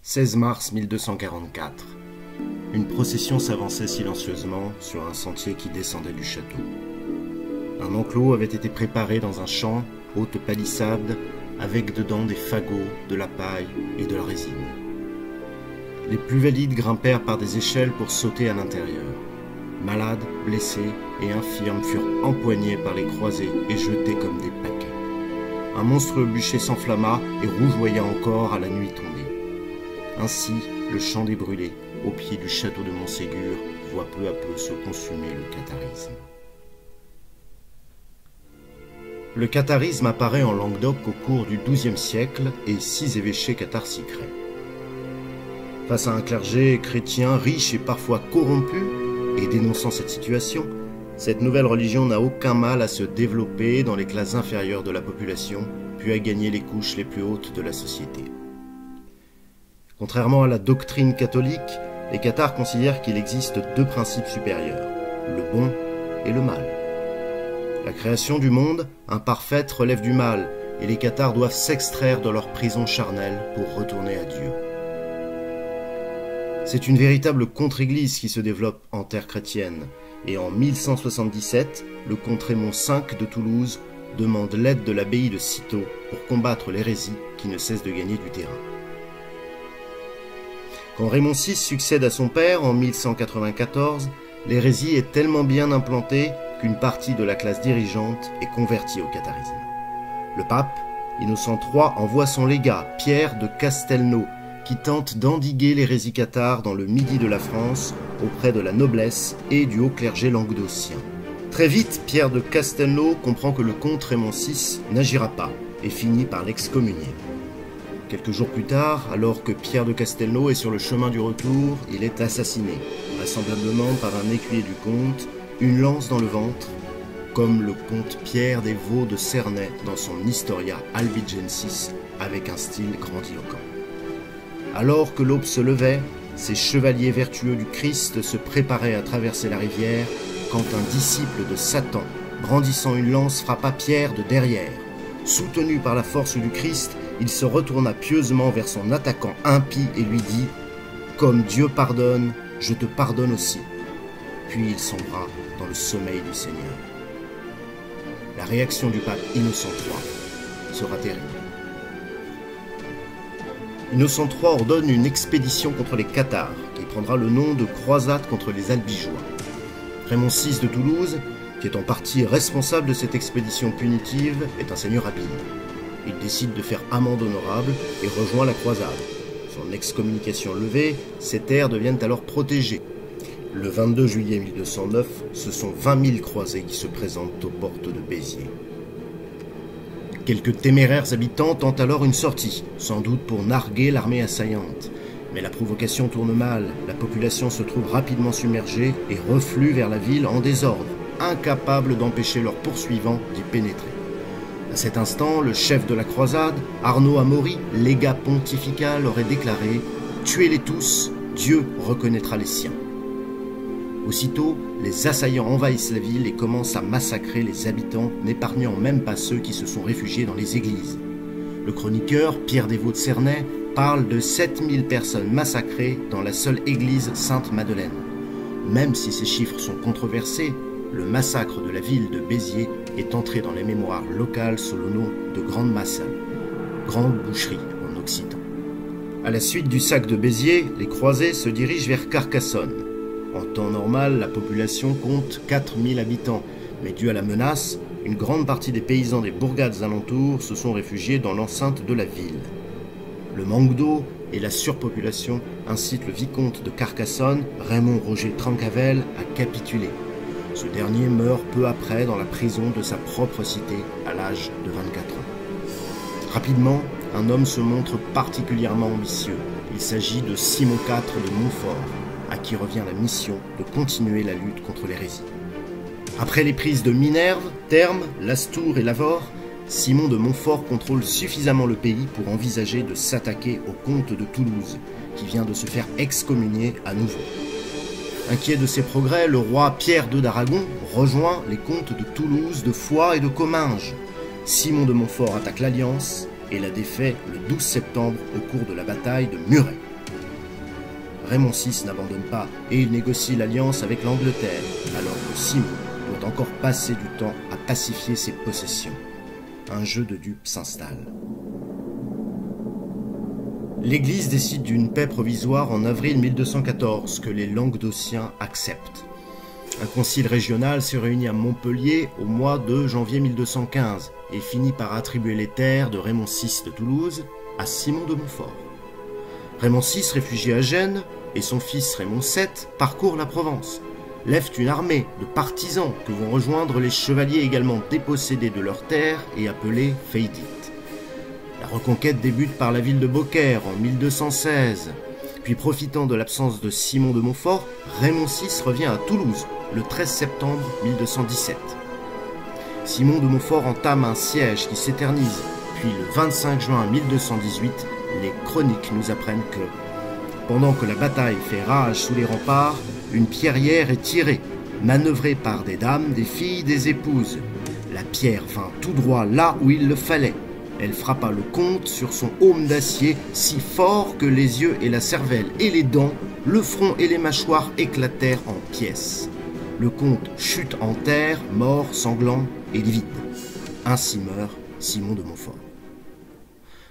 16 mars 1244. Une procession s'avançait silencieusement sur un sentier qui descendait du château. Un enclos avait été préparé dans un champ, haute palissade, avec dedans des fagots, de la paille et de la résine. Les plus valides grimpèrent par des échelles pour sauter à l'intérieur. Malades, blessés et infirmes furent empoignés par les croisés et jetés comme des paquets. Un monstrueux bûcher s'enflamma et rougeoya encore à la nuit tombée. Ainsi, le champ des brûlés, au pied du château de Montségur, voit peu à peu se consumer le catharisme. Le catharisme apparaît en Languedoc au cours du XIIe siècle et 6 évêchés cathares s'y créent. Face à un clergé chrétien riche et parfois corrompu, et dénonçant cette situation, cette nouvelle religion n'a aucun mal à se développer dans les classes inférieures de la population, puis à gagner les couches les plus hautes de la société. Contrairement à la doctrine catholique, les cathares considèrent qu'il existe 2 principes supérieurs, le bon et le mal. La création du monde, imparfaite, relève du mal, et les cathares doivent s'extraire de leur prison charnelle pour retourner à Dieu. C'est une véritable contre-église qui se développe en terre chrétienne, et en 1177, le comte Raymond V de Toulouse demande l'aide de l'abbaye de Cîteaux pour combattre l'hérésie qui ne cesse de gagner du terrain. Quand Raymond VI succède à son père en 1194, l'hérésie est tellement bien implantée qu'une partie de la classe dirigeante est convertie au catharisme. Le pape, Innocent III, envoie son légat, Pierre de Castelnau, qui tente d'endiguer l'hérésie cathare dans le midi de la France auprès de la noblesse et du haut clergé languedocien. Très vite, Pierre de Castelnau comprend que le comte Raymond VI n'agira pas et finit par l'excommunier. Quelques jours plus tard, alors que Pierre de Castelnau est sur le chemin du retour, il est assassiné, vraisemblablement par un écuyer du comte, une lance dans le ventre, comme le comte Pierre des Vaux de Cernay dans son Historia Albigensis, avec un style grandiloquent. Alors que l'aube se levait, ces chevaliers vertueux du Christ se préparaient à traverser la rivière, quand un disciple de Satan, brandissant une lance, frappa Pierre de derrière. Soutenu par la force du Christ, il se retourna pieusement vers son attaquant impie et lui dit « Comme Dieu pardonne, je te pardonne aussi. » Puis il sombra dans le sommeil du Seigneur. La réaction du pape Innocent III sera terrible. Innocent III ordonne une expédition contre les cathares, qui prendra le nom de croisade contre les albigeois. Raymond VI de Toulouse, qui est en partie responsable de cette expédition punitive, est un seigneur habile. Il décide de faire amende honorable et rejoint la croisade. Son excommunication levée, ses terres deviennent alors protégées. Le 22 juillet 1209, ce sont 20 000 croisés qui se présentent aux portes de Béziers. Quelques téméraires habitants tentent alors une sortie, sans doute pour narguer l'armée assaillante. Mais la provocation tourne mal, la population se trouve rapidement submergée et reflue vers la ville en désordre, incapable d'empêcher leurs poursuivants d'y pénétrer. À cet instant, le chef de la croisade, Arnaud Amaury, légat pontifical, aurait déclaré « Tuez-les tous, Dieu reconnaîtra les siens ». Aussitôt, les assaillants envahissent la ville et commencent à massacrer les habitants, n'épargnant même pas ceux qui se sont réfugiés dans les églises. Le chroniqueur, Pierre des Vaux de Cernay, parle de 7000 personnes massacrées dans la seule église Sainte-Madeleine. Même si ces chiffres sont controversés, le massacre de la ville de Béziers est entré dans les mémoires locales sous le nom de Grande Massa, Grande Boucherie en occitan. À la suite du sac de Béziers, les croisés se dirigent vers Carcassonne. En temps normal, la population compte 4000 habitants, mais dû à la menace, une grande partie des paysans des bourgades alentours se sont réfugiés dans l'enceinte de la ville. Le manque d'eau et la surpopulation incitent le vicomte de Carcassonne, Raymond Roger Trencavel, à capituler. Ce dernier meurt peu après dans la prison de sa propre cité à l'âge de 24 ans. Rapidement, un homme se montre particulièrement ambitieux. Il s'agit de Simon IV de Montfort, à qui revient la mission de continuer la lutte contre l'hérésie. Après les prises de Minerve, Termes, Lastours et Lavore, Simon de Montfort contrôle suffisamment le pays pour envisager de s'attaquer au comte de Toulouse, qui vient de se faire excommunier à nouveau. Inquiet de ses progrès, le roi Pierre II d'Aragon rejoint les comtes de Toulouse, de Foix et de Comminges. Simon de Montfort attaque l'Alliance et la défait le 12 septembre au cours de la bataille de Muret. Raymond VI n'abandonne pas et il négocie l'alliance avec l'Angleterre, alors que Simon doit encore passer du temps à pacifier ses possessions. Un jeu de dupes s'installe. L'Église décide d'une paix provisoire en avril 1214 que les Languedociens acceptent. Un concile régional se réunit à Montpellier au mois de janvier 1215 et finit par attribuer les terres de Raymond VI de Toulouse à Simon de Montfort. Raymond VI, réfugié à Gênes, et son fils Raymond VII parcourent la Provence, lèvent une armée de partisans que vont rejoindre les chevaliers également dépossédés de leurs terres et appelés feydites. La reconquête débute par la ville de Beaucaire en 1216, puis profitant de l'absence de Simon de Montfort, Raymond VI revient à Toulouse le 13 septembre 1217. Simon de Montfort entame un siège qui s'éternise, puis le 25 juin 1218, les chroniques nous apprennent que, pendant que la bataille fait rage sous les remparts, une pierrière est tirée, manœuvrée par des dames, des filles, des épouses. La pierre vint tout droit là où il le fallait. Elle frappa le comte sur son aume d'acier si fort que les yeux et la cervelle et les dents, le front et les mâchoires éclatèrent en pièces. Le comte chute en terre, mort, sanglant et livide. Ainsi meurt Simon de Montfort.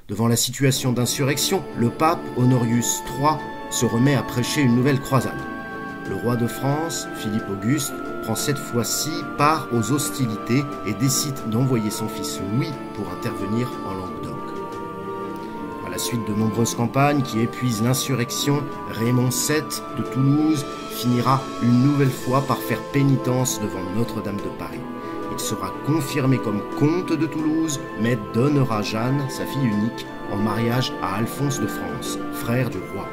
Devant la situation d'insurrection, le pape Honorius III se remet à prêcher une nouvelle croisade. Le roi de France, Philippe Auguste, prend cette fois-ci part aux hostilités et décide d'envoyer son fils Louis pour intervenir en Languedoc. À la suite de nombreuses campagnes qui épuisent l'insurrection, Raymond VII de Toulouse finira une nouvelle fois par faire pénitence devant Notre-Dame de Paris. Il sera confirmé comme comte de Toulouse, mais donnera Jeanne, sa fille unique, en mariage à Alphonse de France, frère du roi.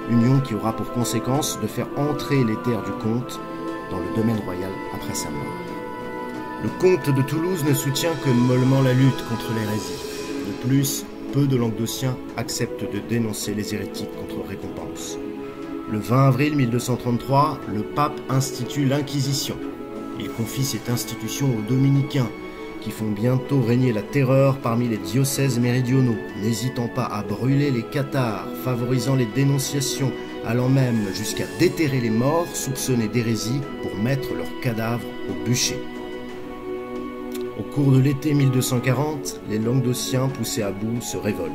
Union qui aura pour conséquence de faire entrer les terres du comte dans le domaine royal après sa mort. Le comte de Toulouse ne soutient que mollement la lutte contre l'hérésie. De plus, peu de Languedociens acceptent de dénoncer les hérétiques contre récompense. Le 20 avril 1233, le pape institue l'Inquisition. Il confie cette institution aux dominicains, qui font bientôt régner la terreur parmi les diocèses méridionaux, n'hésitant pas à brûler les cathares, favorisant les dénonciations, allant même jusqu'à déterrer les morts soupçonnés d'hérésie pour mettre leurs cadavres au bûcher. Au cours de l'été 1240, les Languedociens poussés à bout se révoltent.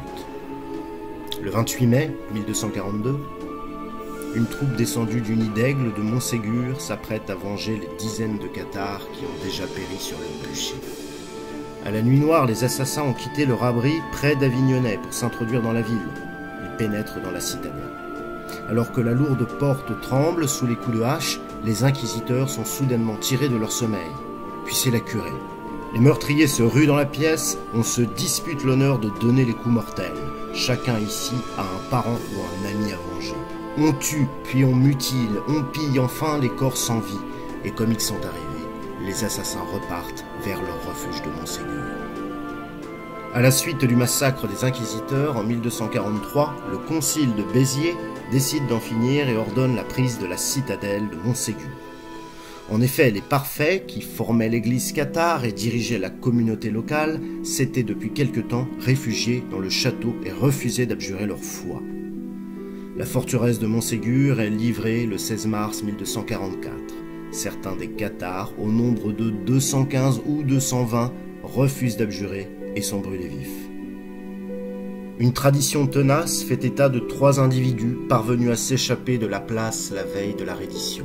Le 28 mai 1242, une troupe descendue du nid d'aigle de Montségur s'apprête à venger les dizaines de cathares qui ont déjà péri sur le bûcher. À la nuit noire, les assassins ont quitté leur abri près d'Avignonnet pour s'introduire dans la ville. Ils pénètrent dans la citadelle. Alors que la lourde porte tremble sous les coups de hache, les inquisiteurs sont soudainement tirés de leur sommeil. Puis c'est la curée. Les meurtriers se ruent dans la pièce, on se dispute l'honneur de donner les coups mortels. Chacun ici a un parent ou un ami à venger. On tue, puis on mutile, on pille enfin les corps sans vie. Et comme ils sont arrivés, les assassins repartent vers leur refuge de Montségur. À la suite du massacre des inquisiteurs en 1243, le concile de Béziers décide d'en finir et ordonne la prise de la citadelle de Montségur. En effet, les parfaits, qui formaient l'église cathare et dirigeaient la communauté locale, s'étaient depuis quelque temps réfugiés dans le château et refusaient d'abjurer leur foi. La forteresse de Montségur est livrée le 16 mars 1244. Certains des cathares, au nombre de 215 ou 220, refusent d'abjurer et sont brûlés vifs. Une tradition tenace fait état de 3 individus parvenus à s'échapper de la place la veille de la reddition.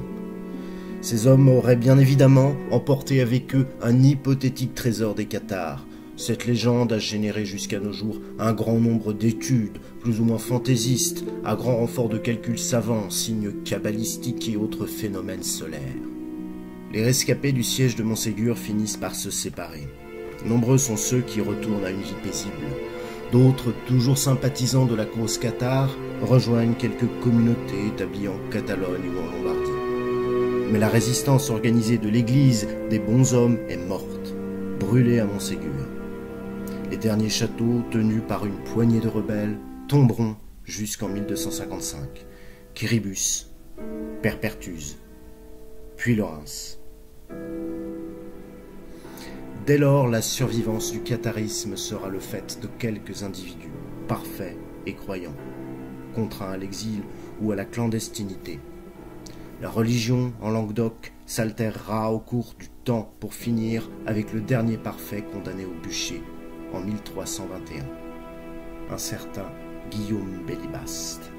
Ces hommes auraient bien évidemment emporté avec eux un hypothétique trésor des cathares. Cette légende a généré jusqu'à nos jours un grand nombre d'études, plus ou moins fantaisistes, à grand renfort de calculs savants, signes cabalistiques et autres phénomènes solaires. Les rescapés du siège de Montségur finissent par se séparer. Nombreux sont ceux qui retournent à une vie paisible. D'autres, toujours sympathisants de la cause cathare, rejoignent quelques communautés établies en Catalogne ou en Lombardie. Mais la résistance organisée de l'église des bons hommes est morte, brûlée à Montségur. Les derniers châteaux, tenus par une poignée de rebelles, tomberont jusqu'en 1255. Quiribus, Perpertuse, puis Lorens. Dès lors, la survivance du catharisme sera le fait de quelques individus, parfaits et croyants. contraint à l'exil ou à la clandestinité. La religion en Languedoc s'altérera au cours du temps pour finir avec le dernier parfait condamné au bûcher en 1321, un certain Guillaume Bélibaste.